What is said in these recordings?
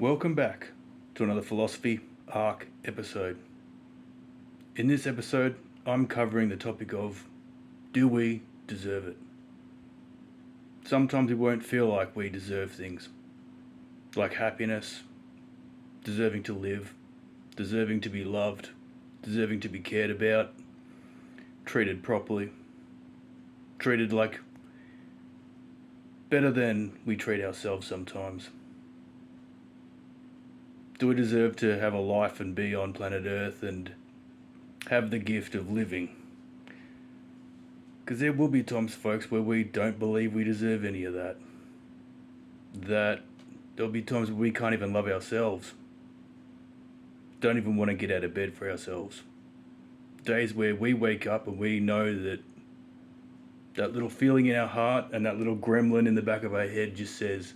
Welcome back to another Phill-osophy Arc episode. In this episode, I'm covering the topic of, do we deserve it? Sometimes we won't feel like we deserve things, like happiness, deserving to live, deserving to be loved, deserving to be cared about, treated properly, treated like better than we treat ourselves sometimes. Do we deserve to have a life and be on planet Earth and have the gift of living? Because there will be times, folks, where we don't believe we deserve any of that. There'll be times where we can't even love ourselves. Don't even want to get out of bed for ourselves. Days where we wake up and we know that little feeling in our heart and that little gremlin in the back of our head just says,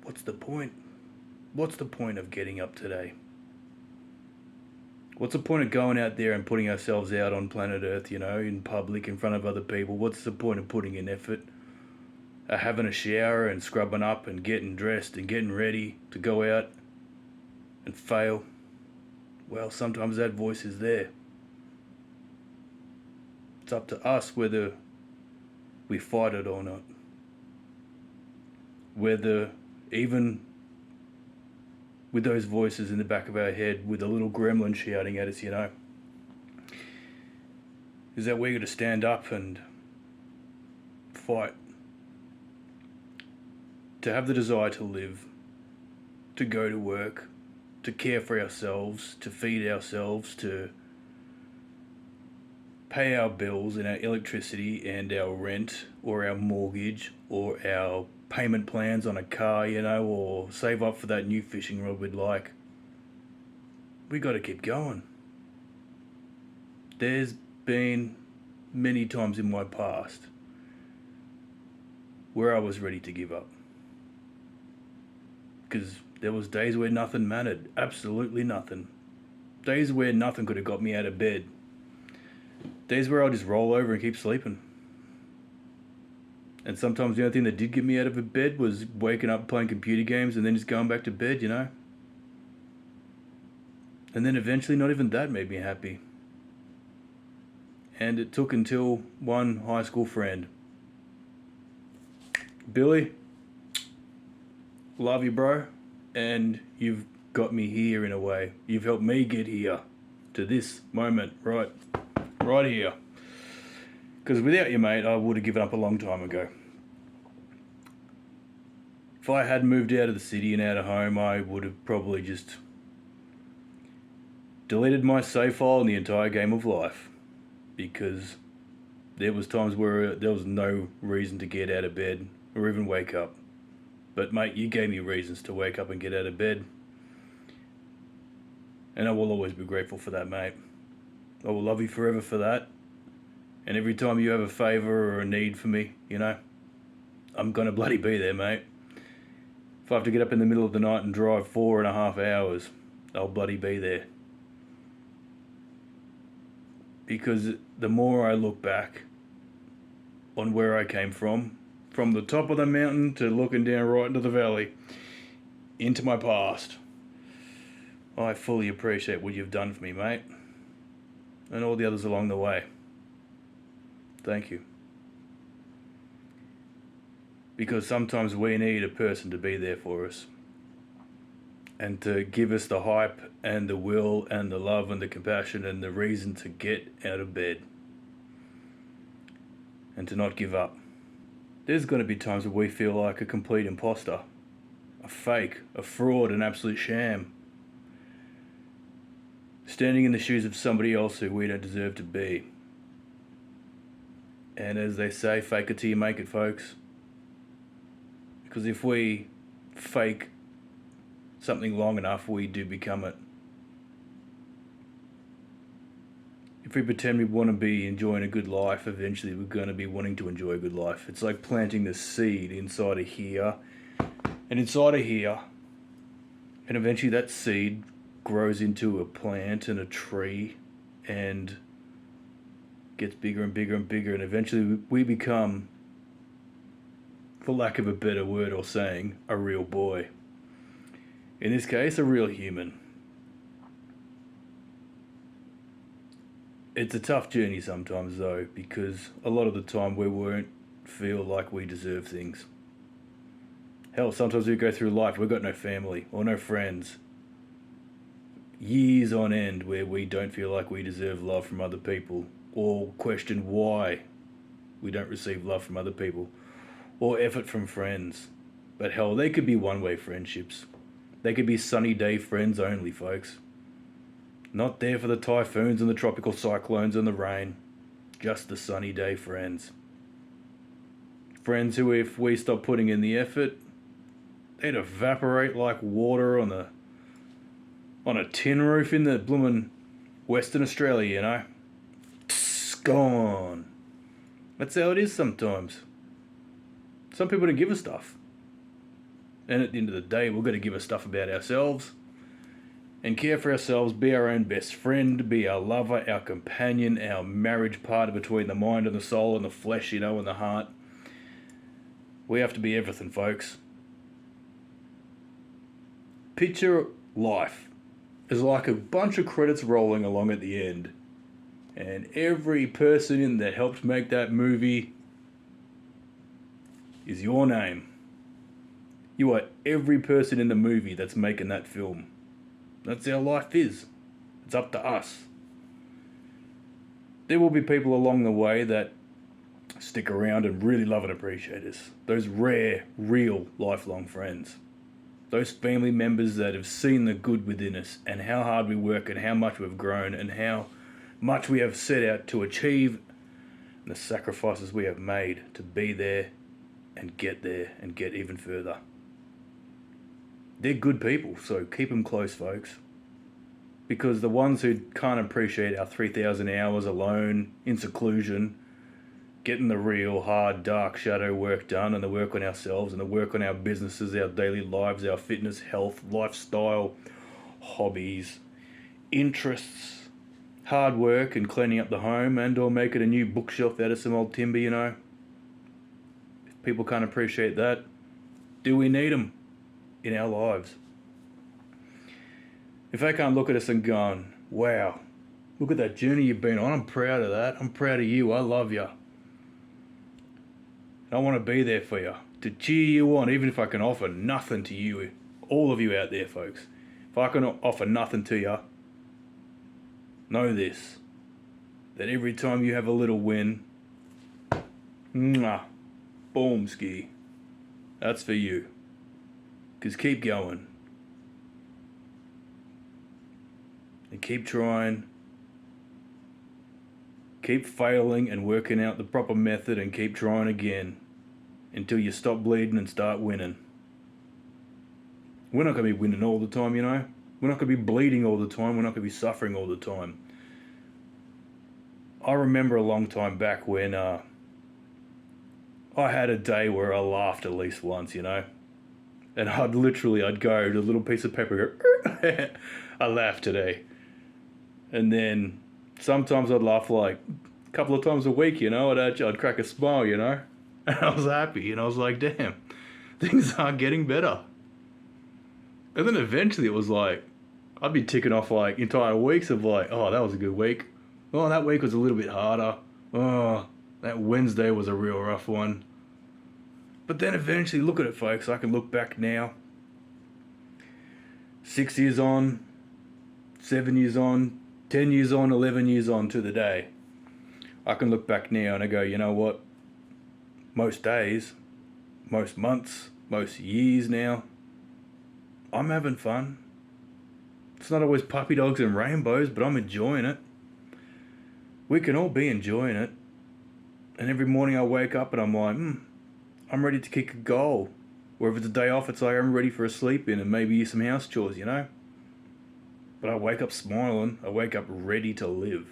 what's the point? What's the point of getting up today? What's the point of going out there and putting ourselves out on planet Earth, in public, in front of other people? What's the point of putting in effort? Having a shower and scrubbing up and getting dressed and getting ready to go out and fail? Well, sometimes that voice is there. It's up to us whether we fight it or not. Whether even with those voices in the back of our head, with a little gremlin shouting at us, is that we're going to stand up and fight. To have the desire to live, to go to work, to care for ourselves, to feed ourselves, to pay our bills and our electricity and our rent or our mortgage or our payment plans on a car, or save up for that new fishing rod we'd like. We got to keep going. There's been many times in my past where I was ready to give up. Because there was days where nothing mattered. Absolutely nothing. Days where nothing could have got me out of bed. Days where I'll just roll over and keep sleeping. And sometimes the only thing that did get me out of bed was waking up playing computer games and then just going back to bed, And then eventually not even that made me happy. And it took until one high school friend. Billy, love you, bro. And you've got me here in a way. You've helped me get here to this moment, right here. Because without you, mate, I would have given up a long time ago. If I had moved out of the city and out of home, I would have probably just deleted my save file in the entire game of life. Because there was times where there was no reason to get out of bed or even wake up. But mate, you gave me reasons to wake up and get out of bed. And I will always be grateful for that, mate. I will love you forever for that. And every time you have a favour or a need for me, I'm gonna bloody be there, mate. If I have to get up in the middle of the night and drive 4.5 hours, I'll bloody be there. Because the more I look back on where I came from the top of the mountain to looking down right into the valley, into my past, I fully appreciate what you've done for me, mate. And all the others along the way. Thank you. Because sometimes we need a person to be there for us. And to give us the hype and the will and the love and the compassion and the reason to get out of bed. And to not give up. There's going to be times where we feel like a complete imposter. A fake, a fraud, an absolute sham. Standing in the shoes of somebody else who we don't deserve to be. And as they say, fake it till you make it, folks. Because if we fake something long enough, we do become it. If we pretend we want to be enjoying a good life, eventually we're going to be wanting to enjoy a good life. It's like planting the seed inside of here and inside of here. And eventually that seed grows into a plant and a tree and gets bigger and bigger and bigger, and eventually we become, for lack of a better word or saying, a real boy. In this case, a real human. It's a tough journey sometimes though, because a lot of the time we won't feel like we deserve things. Hell, sometimes we go through life, we've got no family or no friends. Years on end where we don't feel like we deserve love from other people, or question why we don't receive love from other people, or effort from friends. But hell, they could be one-way friendships. They could be sunny day friends only, folks. Not there for the typhoons and the tropical cyclones and the rain. Just the sunny day friends. Friends who, if we stop putting in the effort, they'd evaporate like water on a tin roof in the bloomin' Western Australia, you know? Psst, gone. That's how it is sometimes. Some people don't give a stuff. And at the end of the day, we've got to give a stuff about ourselves and care for ourselves, be our own best friend, be our lover, our companion, our marriage partner between the mind and the soul and the flesh, you know, and the heart. We have to be everything, folks. Picture life as like a bunch of credits rolling along at the end. And every person in that helped make that movie is your name. You are every person in the movie that's making that film. That's how life is. It's up to us. There will be people along the way that stick around and really love and appreciate us. Those rare, real, lifelong friends. Those family members that have seen the good within us and how hard we work and how much we've grown and how much we have set out to achieve and the sacrifices we have made to be there and get even further. They're good people, so keep them close, folks. Because the ones who can't appreciate our 3,000 hours alone, in seclusion, getting the real, hard, dark shadow work done, and the work on ourselves, and the work on our businesses, our daily lives, our fitness, health, lifestyle, hobbies, interests, hard work, and cleaning up the home, and or making a new bookshelf out of some old timber, you know. If people can't appreciate that, do we need them in our lives? If they can't look at us and go, wow, look at that journey you've been on, I'm proud of that, I'm proud of you, I love you. I want to be there for you, to cheer you on, even if I can offer nothing to you, all of you out there, folks. If I can offer nothing to you, know this, that every time you have a little win, boom ski, that's for you. Because keep going. And keep trying. Keep failing and working out the proper method and keep trying again until you stop bleeding and start winning. We're not going to be winning all the time, you know. We're not going to be bleeding all the time. We're not going to be suffering all the time. I remember a long time back when I had a day where I laughed at least once, you know. And I'd go to a little piece of paper, go, I laughed today. And then sometimes I'd laugh like a couple of times a week, you know. I'd crack a smile, you know. And I was happy, and I was like, damn, things are getting better. And then eventually it was like, I'd be ticking off like entire weeks of like, oh, that was a good week. Oh, that week was a little bit harder. Oh, that Wednesday was a real rough one. But then eventually, look at it, folks, I can look back now. 6 years on, 7 years on, 10 years on, 11 years on to the day. I can look back now and I go, you know what? Most days, most months, most years now, I'm having fun. It's not always puppy dogs and rainbows, but I'm enjoying it. We can all be enjoying it. And every morning I wake up and I'm like, I'm ready to kick a goal. Or if it's a day off, it's like I'm ready for a sleep in and maybe some house chores, you know? But I wake up smiling. I wake up ready to live.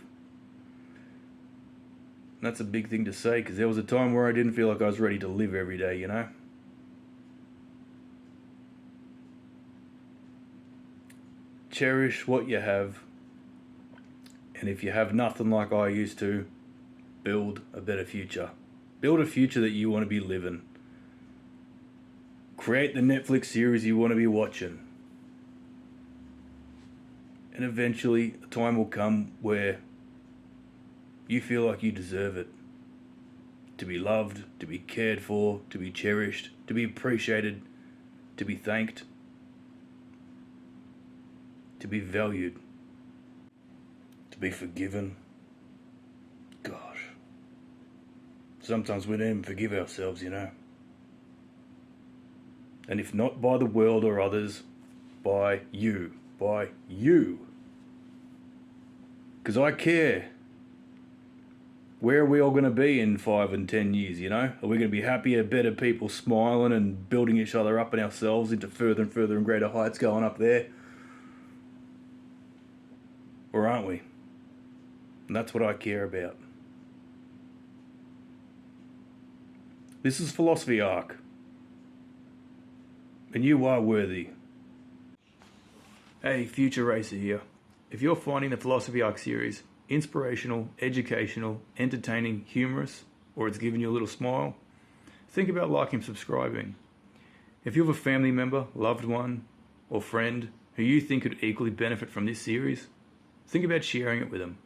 And that's a big thing to say, because there was a time where I didn't feel like I was ready to live every day, you know? Cherish what you have. And if you have nothing like I used to, build a better future. Build a future that you want to be living. Create the Netflix series you want to be watching. And eventually a time will come where you feel like you deserve it. To be loved, to be cared for, to be cherished, to be appreciated, to be thanked, to be valued, to be forgiven. Gosh. Sometimes we don't even forgive ourselves, you know. And if not by the world or others, by you. By you. Because I care. Where are we all going to be in 5 and 10 years, you know? Are we going to be happier, better people smiling and building each other up and ourselves into further and further and greater heights going up there? Or aren't we? And that's what I care about. This is Phill-osophy Arc. And you are worthy. Hey, Future Racer here. If you're finding the Phill-osophy Arc series inspirational, educational, entertaining, humorous, or it's giving you a little smile, think about liking and subscribing. If you have a family member, loved one, or friend who you think could equally benefit from this series, think about sharing it with them.